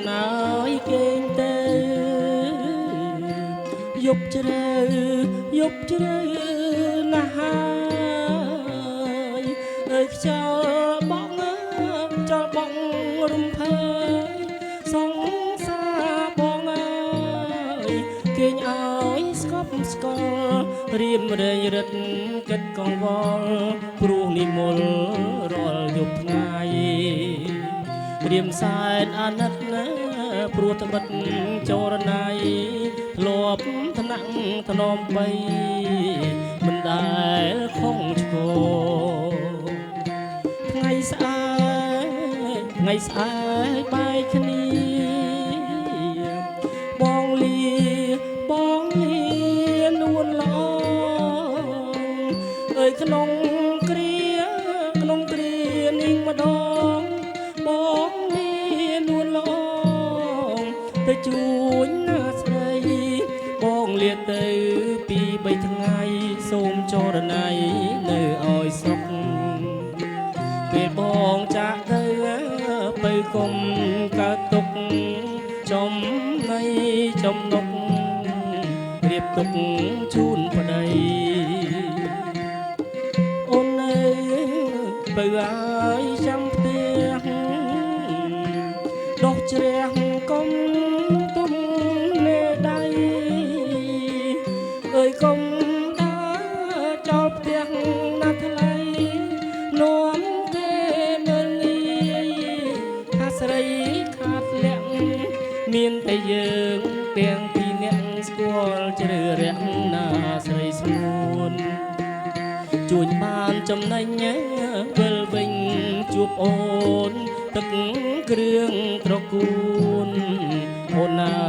នអើយគេងទៅយប់ជ្រៅណាស់ហើយអើយខ្យល់បងចោលបងរំភើយសង្សារបងអើយគេងអើយស្កប់ស្កល់រៀមរែងរិតគិតកង្វល់ព្រោះនិមលរាល់យប់ថ្ងៃរៀមសែនអាណិតណាព្រោះត្បិតចរណៃធ្លាប់ថ្នាក់ថ្នមបីមិនដែលខំឆ្កថ្ងៃស្អែកបែកគ្នាបងលានួនល្អអើយក្នុងគ្រានាងម្ដងបងលានួនល្អទៅជួញណាស្រីបងលាទៅពី3ថ្ងៃសូមចរណៃនៅឲ្យសុខពេលបងចាក់ទៅបើគុំកើតទុកចំណៃចំណុករៀបទុកជូនប្តីអូនអើយបើឲ្យចាំផ្ទះដោះជ្រះកុំទុំលេដៃអើយកុំដើរចោលផ្ទះណាថ្លៃនាំគេមើលងាយថាស្រីខាត់លាក់មានតែយើងទាំងពីរនាក់ស្គាល់ជ្រើរាក់ណាស្រីស្ងួនជួញបានចំណេញវិលវិញជួបអូនទឹកគ្រឿងត្រកួនអូនអើ